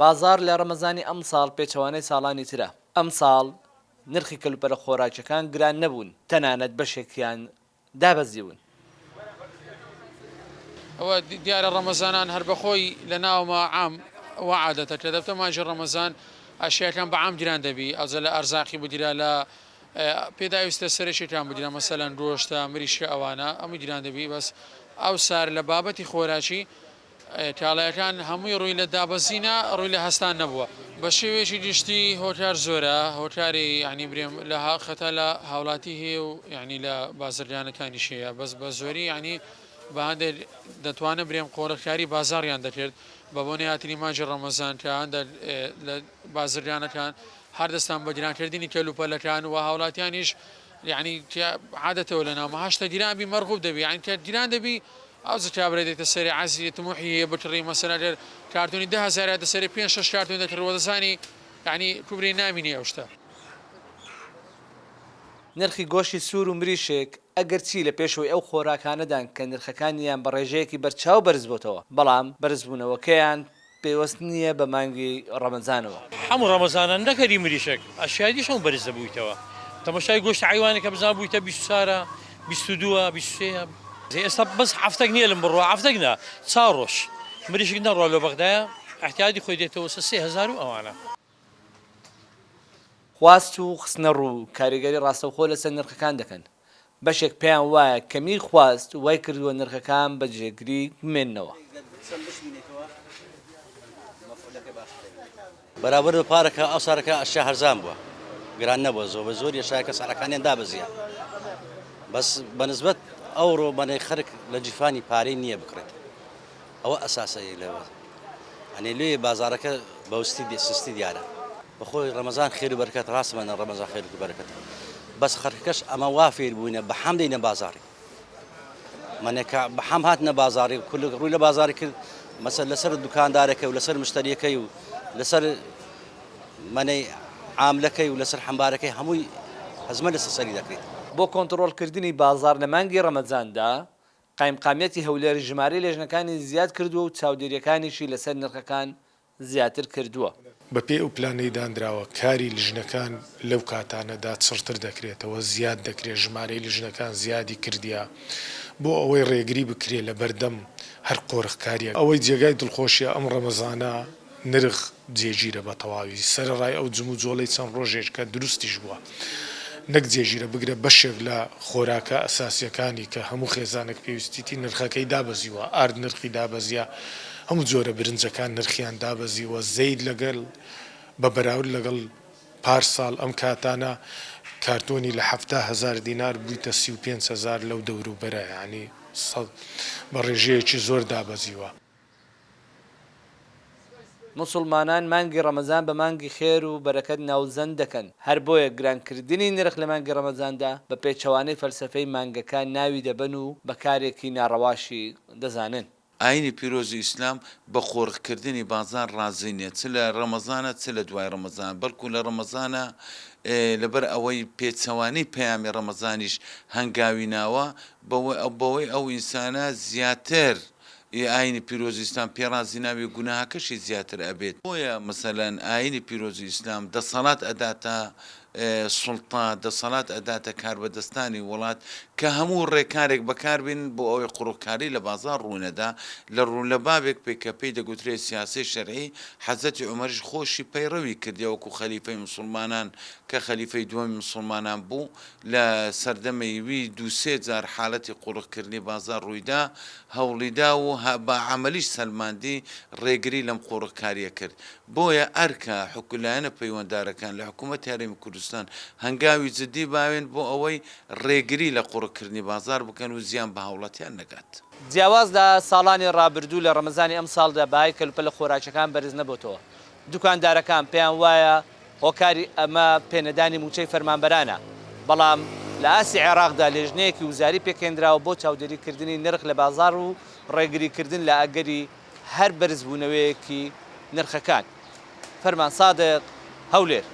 بازار لە ڕەمەزانی ئەم ساڵ پێچەوانەی ساڵانی ترە. ئەم ساڵ نرخی کەلوپەرە خۆراکیەکان گران نەبوون، تەنانەت بەشێکیان دابەزیون. ئەوە دیارە ڕەمەزانان هەر بەخۆی لە ناومە عام وعادەتە کە دەبتە ماژی ڕەمەزان ئاشیەکان بە عام گران دەبی ئەوزە لە ئەرزاقی بودیرا لە پێداویستە سەرشتان بودیرا مەسەلەن ڕۆشتە مریشکە ئەوانە ئەمە گران دەبی بەس ئەو سار لە بابەتی خۆراکی کاڵایەکان هەمووی ڕووی لە دابەزینە ڕووی لە هەستان نەبووە بە شێوێکی گشتی هۆکار زۆرە هۆکاری ینی برێم لە خەتە لە هاوڵاتی هەیە و ینی لە بازرگانەکانی شەیە بەس بە زۆری ینی بە هەندێک دەتوانە برێم قۆڕەکاری بازاڕیان دەکرد بە بۆنی هاتنی ماژی ڕەمەزان کە هەندە لە بازرگانەکان هەردەستان بە گرانکردنی کەلوپەلەکان و هاوڵاتیانیش یعنی عادەتەوە لە ناومە هەشتە دیرانبی مەرغوب دەبی یان کە دیران دەبی ئەو زکابرێ دێتە سەری عەزیە تموحی بکڕی مەسەلەن کارتونی 10,000 دەسەری 5-6 کارتون دەکردەوە دەزانی یعنی کوبری نامینی ئەو شتە. نرخی گۆشتی سوور و مریشێک ئەگەر چی لە پێشەوەی ئەو خۆراکانەدان کە نرخەکانیان بە ڕێژەیەکی بەرچاو بەرز بۆتەوە بەڵام بەرزبوونەوەکەیان پێوەست نییە بە مانگی ڕەمەزانەوە. هەموو ڕەمەزانان نەکەری مریشک ئەشیادی شەو بەرز دەبوویتەوە تەماشای گۆشت حیوانێکە بزان بوویتە 24 22 23 ئێستا بەس هەفتەك نییە لەم بڕوە هەفتەکنا 4 ڕۆژ مریشک نەڕوا لە بەغدایە احتیاجی خۆی دێتەوە 3000 و ئەوانە. خواست و خستنە ڕوو کاریگەری ڕاستەوخۆ لەسەر نرخەکان دەکەن. بەشێک پێیان وایە کەمی خواست وای کردووە نرخەکان بە جێگری بمێننەوە. بەرابەر بە پارەکە ئەو سارەکە ئەشیا هەرزان بووە گران نەبووە زۆر بە زۆر یەشایکە سارەکانیان دابەزیە بەس بەنسبەت ئەوڕۆ بەنەی خەرک لە جیفانی پارەی نییە بکڕێت ئەوە ئەساسەیە لەوە ئەنێ لێ بازارەکە بەوستی سستی دیارە بەخۆی ڕەمەزان خێر و بەرکەت ڕاستمەە ڕەمەزان خێر و بەرەکەت بەس خەرکەش ئەمە وا فێر بووینە بە حەم دەینە بازاری منێکە بە حەم هاتنە بازاری ڕووی لە بازاری کرد مەسەل لەسەر دوکاندارەکەی و لەسەر مشتریەکەی و لەسەر منەی عاملەکەی و لەسەر حەمبارەکەی هەمووی هەزمە لەسەر سەری دەکرێت. بۆ کۆنتڕۆڵکردنی بازار لە مانگی ڕەمەزاندا قایمقامیەتی هەولێر ژمارەی لێژنەکانی زیاد کردووە و چاودێریەکانیشی لەسەر نرخەکان زیاتر کردووە. بەپێ ئەو پلانەی دانراوە کاری لیژنەکان لەو کاتانەدا چڕتر دەکرێتەوە زیاد دەکرێت ژمارەی لیژنەکان زیادی کردیا بۆ ئەوەی ڕێگری بکرێت لە بەردەم هەر قۆرخکاریە ئەوەی جێگای دڵخۆشیە ئەم ڕەمەزانە نرخ جێگیرە بە تەواوی سەرڕای ئەو جم و جۆڵەی چەند ڕۆژێک کە دروستیش بووە نەک جێگیرە بگرە بەشێک لە خۆراکە ئەساسیەکانی کە هەموو خێزانێک پێویستیتی نرخەکەی دابەزیوە ئارد نرخی دابەزیە هەموو جۆرە برنجەکان نرخیان دابەزیوە زەید لەگەڵ بە بەراورد لەگەڵ پارساڵ ئەم کاتانە کارتۆنی لە 7,000 دینار بوویتە 35,000 لەو دەوروبەرە ینی بە ڕێژەیەکی زۆر دابەزیوە. مسلمانان مانگی ڕەمەزان بە مانگی خێر و بەرەکەت ناوزەند دەکەن هەر بۆیە گرانکردنی نرخ لە مانگی ڕەمەزاندا بە پێچەوانەی فەلسەفەی مانگەکان ناوی دەبن و بەکارێکی ناڕەواشی دەزانن. ئاینی پیرۆزی ئیسلام بە خۆڕکردنی بازار ڕازینێ چ لە ڕەمەزانە چ لە دوای ڕەمەزان بەڵکو لە ڕەمەزانە لەبەر ئەوەی پێچەوانەی پەیامی ڕەمەزانیش هەنگاوی ناوە بەوەی ئەو ئینسانە زیاتر ئاینی پیرۆزی ئیسلام پێڕازی ناوی گوناهاکەشی زیاتر ئەبێت بۆیە مەسەلەن ئاینی پیرۆزی ئیسلام دەسەڵات ئەداتە سوڵتان دەسەڵات ئەداتە کاربەدەستانی وڵات کە هەموو ڕێکارێک بەکاربین بۆ ئەوەی قوڕکاری لە بازار ڕوونەدا لە ڕوون لە بابێک پێکەپەی دەگوترێت سیاسی شەرعی حەزەتی عومەریش خۆشی پەیڕەوی کردیەوەکو خەلیفەی مسلمانان کە خەلیفەی دووەمی مسلمانان بوو لە سەردەمەیوی 2-3 جار حالەتی قوڕکردنی بازار ڕوویدا هەوڵیدا و بە عەمەلیش سەلماندی ڕێگری لەم قوڕکاریە کرد بۆیە ئەرکە حکومەتە پەیوەنددارەکان لە حکوومەت هەرێمی کوردستان هەنگاوی جدی باوێن بۆ ئەوەی ڕێگری لە قوڕکردنی بازار بکەن و زیان بە هاوڵاتیان نەگات. جیاواز لە ساڵانی ڕابردوو لە ڕەمەزانی ئەم ساڵدا بەهای کەلوپەلە خۆراکیەکان بەرز نەبووتەوە. دوکاندارەکان پێیان وایە هۆکاری ئەمە پێنەدانی موچەی فەرمانبەرانە بەڵام لە ئاسی عێراقدا لێژنەیەکی وزاری پێکێنراوە بۆ چاودێریکردنی نرخ لە بازار و ڕێگریکردن لە ئەگەری هەر بەرزبوونەوەیەکی نرخەکان. فەرمان سادق هەولێر.